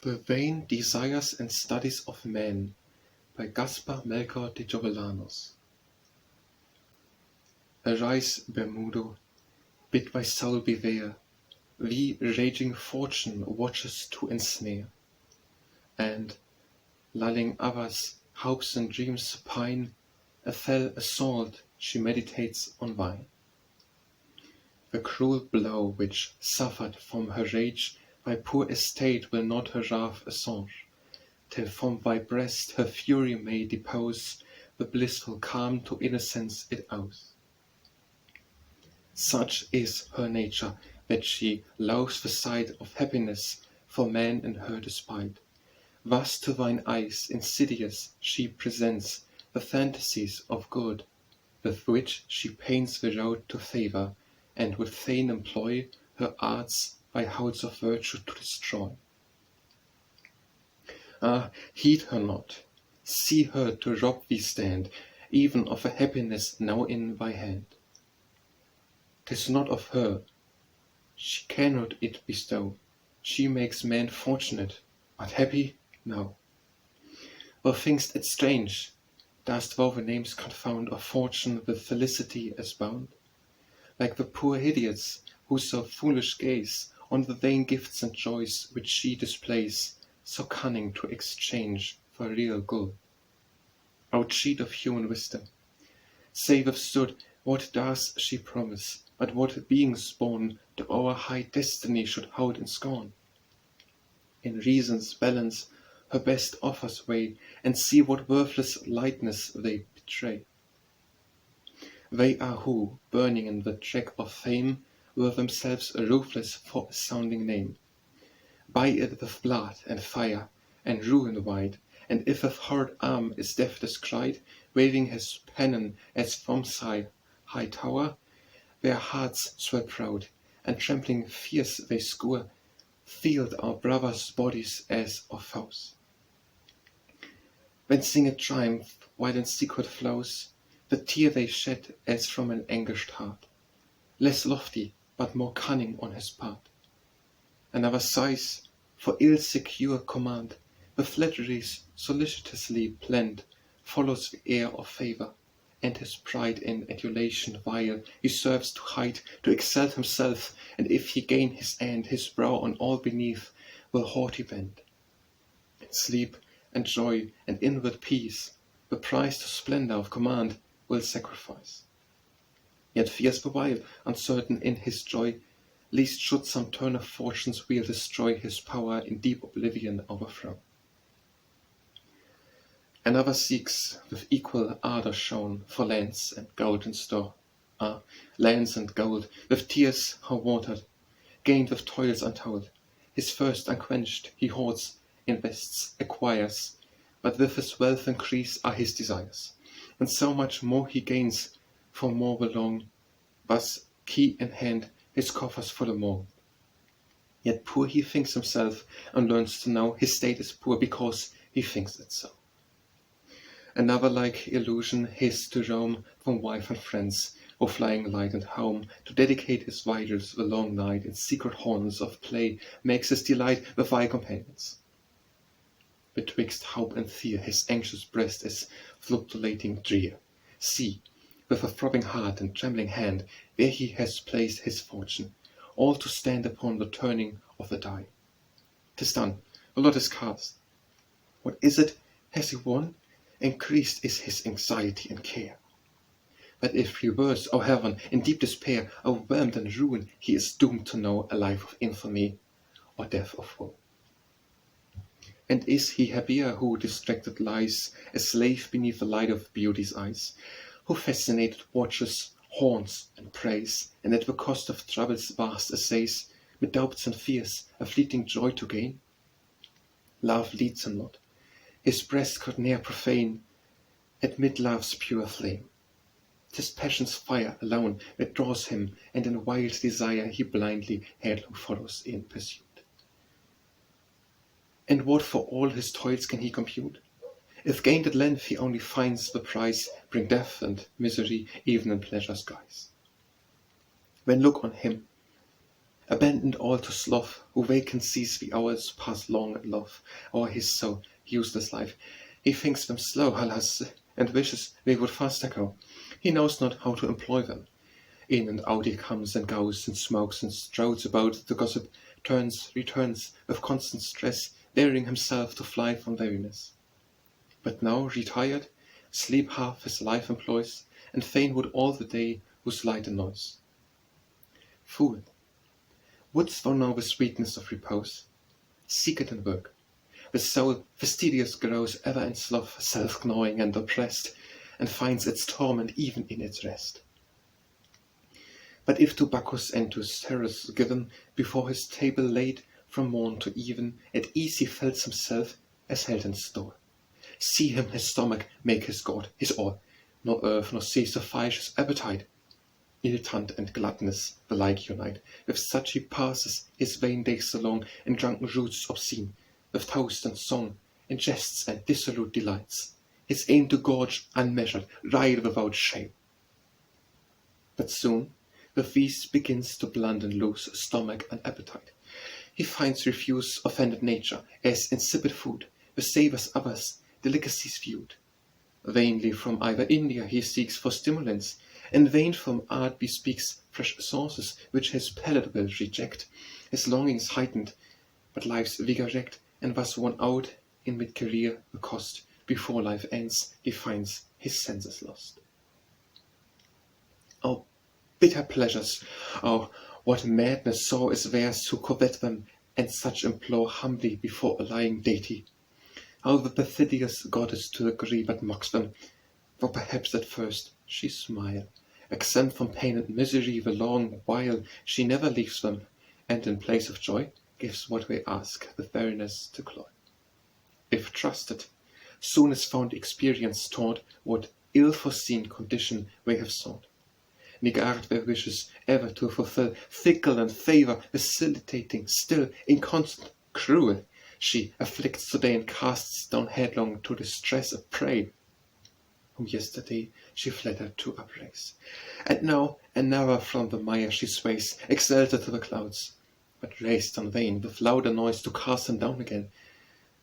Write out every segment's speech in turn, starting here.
The Vain Desires and Studies of Man by Gaspar Melchor de Jovellanos. Arise, Bermudo, bid thy soul beware, thee raging fortune watches to ensnare, and, lulling others' hopes and dreams supine, a fell assault she meditates on thine. The cruel blow which, suffered from her rage, thy poor estate will not her wrath assuage, till from thy breast her fury may depose the blissful calm to innocence it owes. Such is her nature, that she loathes the sight of happiness, for man in her despite. Thus to thine eyes insidious she presents the fantasies of good, with which she paints the road to favour, and would fain employ her arts thy house of virtue to destroy. Ah, heed her not, see her to rob thee stand, even of a happiness now in thy hand. 'Tis not of her, she cannot it bestow, she makes man fortunate, but happy, no. Thou think'st it strange, dost thou the names confound of fortune with felicity as bound? Like the poor idiots, who so foolish gaze on the vain gifts and joys which she displays, so cunning to exchange for real good. O cheat of human wisdom! Say withstood, what does she promise, but what beings born to our high destiny should hold in scorn? In reason's balance her best offers weigh, and see what worthless lightness they betray. They are who, burning in the track of fame, were themselves ruthless for a sounding name. Buy it with blood and fire and ruin wide, and if a horrid arm is death descried, waving his pennon as from high tower, their hearts swell proud, and trampling fierce they scour, field our brothers' bodies as of foes. Then sing a triumph, while in secret flows the tear they shed as from an anguished heart, less lofty, but more cunning on his part. Another sighs for ill secure command, the flatteries solicitously planned, follows the air of favour, and his pride in adulation vile he serves to hide, to exalt himself, and if he gain his end, his brow on all beneath will haughty bend. In sleep and joy and inward peace, the price to splendour of command will sacrifice. Yet fears the while, uncertain in his joy, lest should some turn of fortune's wheel destroy his power in deep oblivion overthrow. Another seeks, with equal ardour shown, for lands and gold in store. Ah, lands and gold, with tears how watered, gained with toils untold. His thirst unquenched, he hoards, invests, acquires, but with his wealth increase are his desires, and so much more he gains, for more will long, thus key in hand, his coffers full of more. Yet poor he thinks himself, and learns to know his state is poor because he thinks it so. Another like illusion his to roam from wife and friends, or flying light and home, to dedicate his vitals the long night in secret haunts of play, makes his delight with thy companions. Betwixt hope and fear his anxious breast is fluctuating drear. See, with a throbbing heart and trembling hand, where he has placed his fortune, all to stand upon the turning of the die. 'Tis done, the lot is cast. What is it? Has he won? Increased is his anxiety and care. But if reversed, O heaven, in deep despair, overwhelmed in ruin, he is doomed to know a life of infamy, or death of woe. And is he happier who distracted lies, a slave beneath the light of beauty's eyes, who fascinated watches, haunts, and prays, and at the cost of troubles vast essays, with doubts and fears, a fleeting joy to gain? Love leads him not, his breast could ne'er profane, admit love's pure flame. 'Tis passion's fire alone that draws him, and in wild desire he blindly headlong follows in pursuit. And what for all his toils can he compute? If gained at length he only finds the price bring death and misery even in pleasure's guise. Then look on him, abandoned all to sloth, who vacant sees the hours pass long and love, o'er his so useless life. He thinks them slow, alas, and wishes they would faster go. He knows not how to employ them. In and out he comes and goes, and smokes and strodes about, the gossip turns, returns, with constant stress, daring himself to fly from weariness. But now, retired, sleep half his life employs, and fain would all the day whose light annoys. Fool, wouldst thou know the sweetness of repose? Seek it in work. The soul fastidious grows ever in sloth, self-gnawing and oppressed, and finds its torment even in its rest. But if to Bacchus and to Ceres given, before his table laid, from morn to even, at ease he fills himself as held in store. See him his stomach make his god, his all, nor earth nor sea suffice his appetite. Irritant and gladness the like unite, with such he passes his vain days along, in drunken roots obscene, with toast and song, in jests and dissolute delights, his aim to gorge unmeasured, ride without shame. But soon with these begins to blunt and lose stomach and appetite. He finds refuse offended nature, as insipid food, the savours others, delicacies viewed. Vainly from either India he seeks for stimulants, in vain from art bespeaks fresh sauces, which his palate will reject. His longings heightened, but life's vigour wrecked, and thus worn out in mid-career the cost, before life ends he finds his senses lost. Oh, bitter pleasures! Oh, what madness sore is theirs who covet them, and such implore humbly before a lying deity! How the perfidious goddess to agree but mocks them, for perhaps at first she smile, exempt from pain and misery the long while she never leaves them, and in place of joy gives what they ask with weariness to cloy. If trusted, soon is found experience taught what ill-foreseen condition they have sought. Negard their wishes ever to fulfill, fickle and favour, facilitating, still inconstant, cruel, she afflicts today and casts down headlong to distress a prey, whom yesterday she flattered to upraise. And now and never from the mire she sways, exalted to the clouds, but raised in vain with louder noise to cast them down again.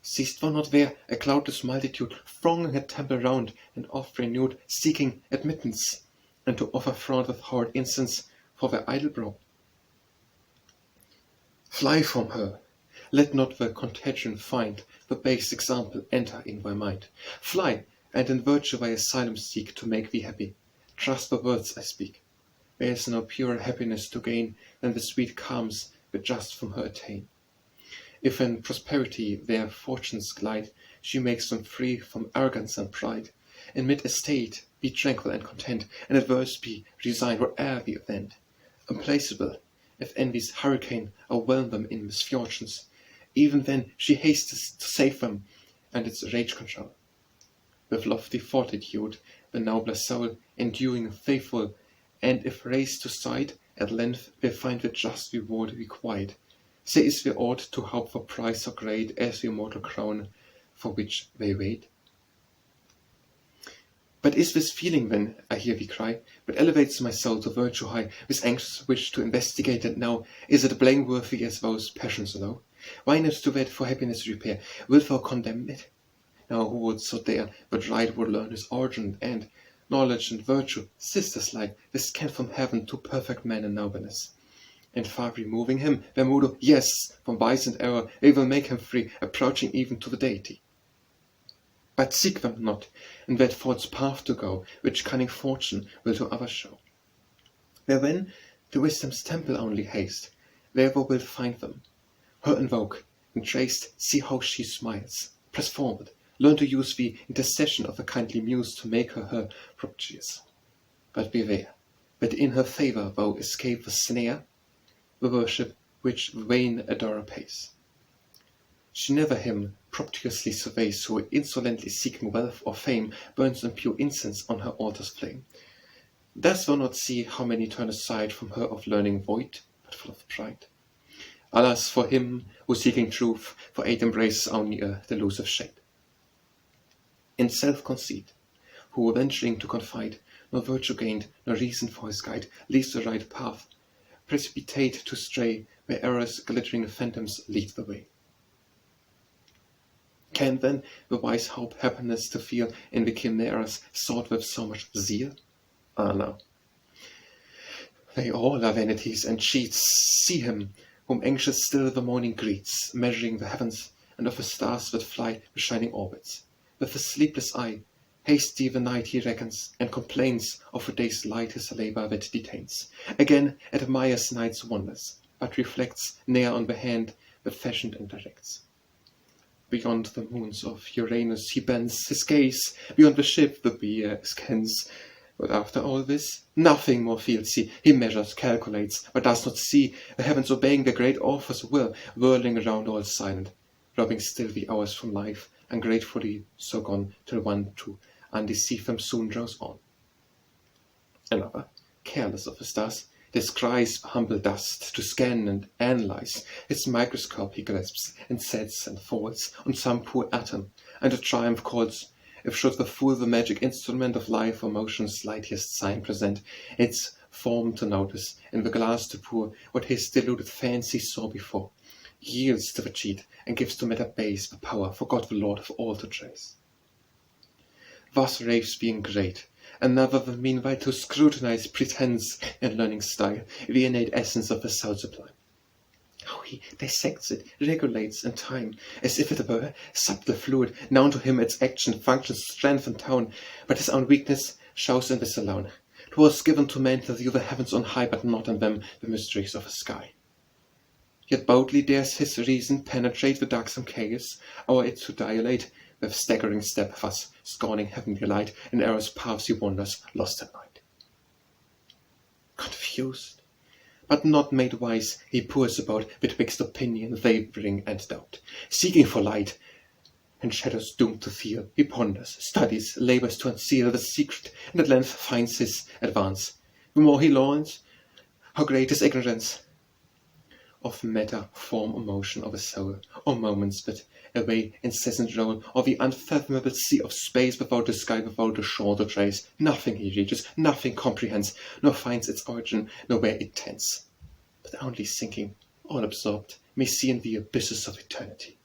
Seest thou not there a cloudless multitude thronging her temple round, and oft renewed, seeking admittance, and to offer fraught with horrid incense for their idol brow? Fly from her! Let not the contagion find the base example enter in thy mind. Fly, and in virtue thy asylum seek, to make thee happy. Trust the words I speak. There is no purer happiness to gain than the sweet calms the just from her attain. If in prosperity their fortunes glide, she makes them free from arrogance and pride. In mid-estate be tranquil and content, and adverse be resigned where'er the event. Implacable, if envy's hurricane overwhelm them in misfortunes, even then she hastes to save them, and its rage control. With lofty fortitude the nobler soul, enduring faithful, and if raised to sight, at length they find the just reward required. Say is they ought to hope for prize so great as the immortal crown for which they wait. But is this feeling then, I hear thee cry, that elevates my soul to virtue high, this anxious wish to investigate and know, is it blameworthy as those passions low? Why not to that for happiness repair? Wilt thou condemn it? Now who would so dare, but right would learn his origin and end? Knowledge and virtue, sisters like, descend from heaven to perfect man and nobleness. And far removing him, their modo, yes, from vice and error, they will make him free, approaching even to the deity. But seek them not, in that false path to go, which cunning fortune will to others show. Where then to wisdom's temple only haste, there thou wilt find them. Her invoke, and traced, see how she smiles. Press forward, learn to use the intercession of a kindly muse to make her propitious. But beware, that in her favour thou escape the snare, the worship which the vain adorer pays. She never him propitiously surveys who, insolently seeking wealth or fame, burns impure incense on her altar's flame. Dost thou not see how many turn aside from her of learning void, but full of pride? Alas for him who, seeking truth, for aid embraces only a delusive shade. In self-conceit, who, venturing to confide, nor virtue gained, nor reason for his guide, leaves the right path, precipitate to stray where error's glittering phantoms lead the way. Can then the wise hope happiness to feel in the chimeras sought with so much zeal? Ah, no. They all are vanities and cheats. See him, whom anxious still the morning greets, measuring the heavens, and of the stars that fly the shining orbits. With a sleepless eye, hasty the night he reckons, and complains of the day's light his labour that detains. Again admires night's wonders, but reflects ne'er on the hand that fashioned and directs. Beyond the moons of Uranus he bends his gaze, beyond the ship the beer scans. But after all this, nothing more feels he. He measures, calculates, but does not see the heavens obeying their great author's will, whirling around all silent, robbing still the hours from life, ungratefully so gone, till one too undeceived them soon draws on. Another, careless of the stars, descries the humble dust to scan and analyze. His microscope he grasps and sets and folds on some poor atom, and a triumph calls, if should the fool the magic instrument of life or motion's slightest sign present, its form to notice, in the glass to pour what his deluded fancy saw before, yields to the cheat, and gives to matter base the power for God the Lord of all to trace. Thus raves being great, another the meanwhile to scrutinize pretends in learning style the innate essence of the soul sublime. How he dissects it, regulates in time, as if it were subtle fluid, known to him its action, function, strength and tone, but his own weakness shows in this alone. 'Twas given to men to view the heavens on high, but not in them the mysteries of the sky. Yet boldly dares his reason penetrate the darksome chaos, or it to dilate, with staggering step, thus scorning heavenly light, in error's paths he wanders, lost at night. Confused, but not made wise, he pours about betwixt opinion, wavering, and doubt, seeking for light, and shadows doomed to feel. He ponders, studies, labours to unseal the secret, and at length finds his advance. The more he learns, how great is ignorance of matter, form, or motion of a soul, or moments that away incessant roll, or the unfathomable sea of space without the sky, without the shore to trace. Nothing he reaches, nothing comprehends, nor finds its origin, nor where it tends, but only sinking, all absorbed, may see in the abysses of eternity.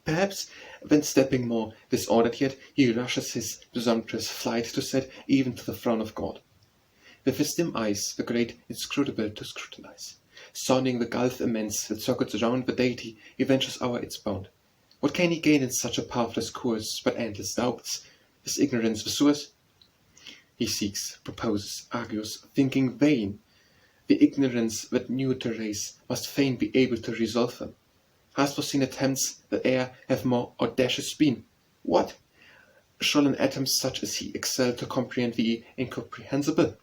Perhaps, when stepping more disordered yet, he rushes his presumptuous flight to set even to the throne of God. With his dim eyes, the great inscrutable to scrutinize. Sounding the gulf immense that circles round the deity, he ventures o'er its bound. What can he gain in such a pathless course, but endless doubts? His ignorance the source? He seeks, proposes, argues, thinking vain. The ignorance that knew to raise must fain be able to resolve them. Has foreseen attempts that e'er have more audacious been. What? Shall an atom such as he excel to comprehend the incomprehensible?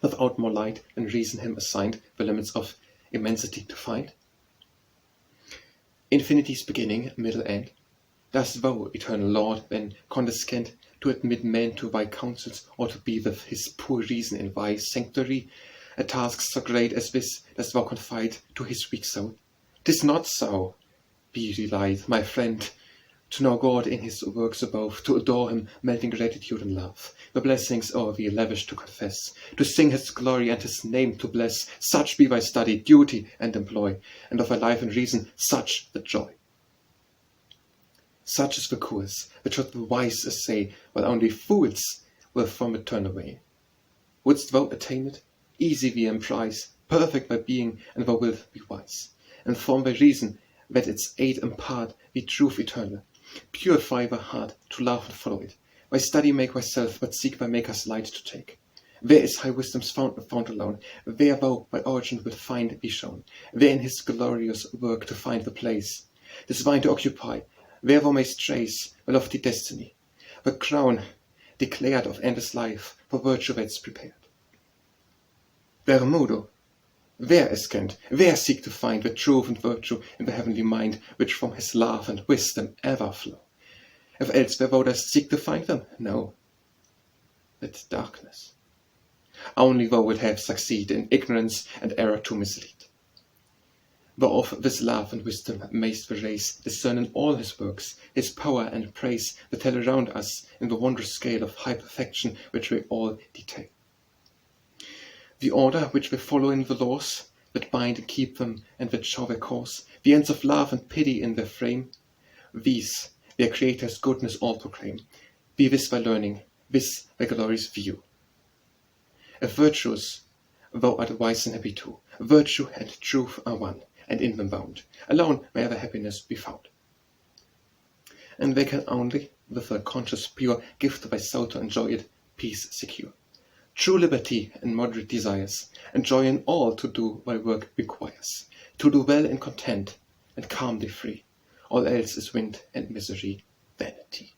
Without more light than reason him assigned the limits of immensity to find? Infinity's beginning, middle, end, dost thou, eternal Lord, then condescend to admit men to thy counsels, or to be with his poor reason in thy sanctuary? A task so great as this dost thou confide to his weak soul? 'Tis not so. Be delight, my friend, to know God in his works above, to adore him, melting gratitude and love, the blessings o'er thee lavish to confess, to sing his glory and his name to bless. Such be thy study, duty, and employ, and of thy life and reason such the joy. Such is the course that should the wise essay, while only fools will from it turn away. Wouldst thou attain it? Easy the emprise, perfect thy being, and thou wilt be wise, and form thy reason, that its aid impart the truth eternal. Purify thy heart to love and follow it. By study make thyself, but seek thy Maker's light to take. There is high wisdom's found alone, there thou by origin wilt find be shown, there in his glorious work to find the place, this vine to occupy, there thou mayst trace the lofty destiny, the crown declared of endless life, for virtue that's prepared. Bermudo, there askant, there seek to find the truth and virtue in the heavenly mind, which from his love and wisdom ever flow. If elsewhere thou dost seek to find them, no, that darkness. Only thou wilt have succeed in ignorance and error to mislead. Thou of this love and wisdom mayst the race discern in all his works, his power and praise that tell around us in the wondrous scale of high perfection which we all detail. the order which will follow in the laws that bind and keep them, and that show their course, the ends of love and pity in their frame, these their Creator's goodness all proclaim, be this thy learning, this thy glorious view. If virtues thou art wise and happy too, virtue and truth are one, and in them bound, alone may ever happiness be found. And they can only, with a conscience pure, give to thy soul to enjoy it, peace secure. True liberty and moderate desires, and joy in all to do thy work requires, to do well in content, and calmly free. All else is wind and misery, vanity.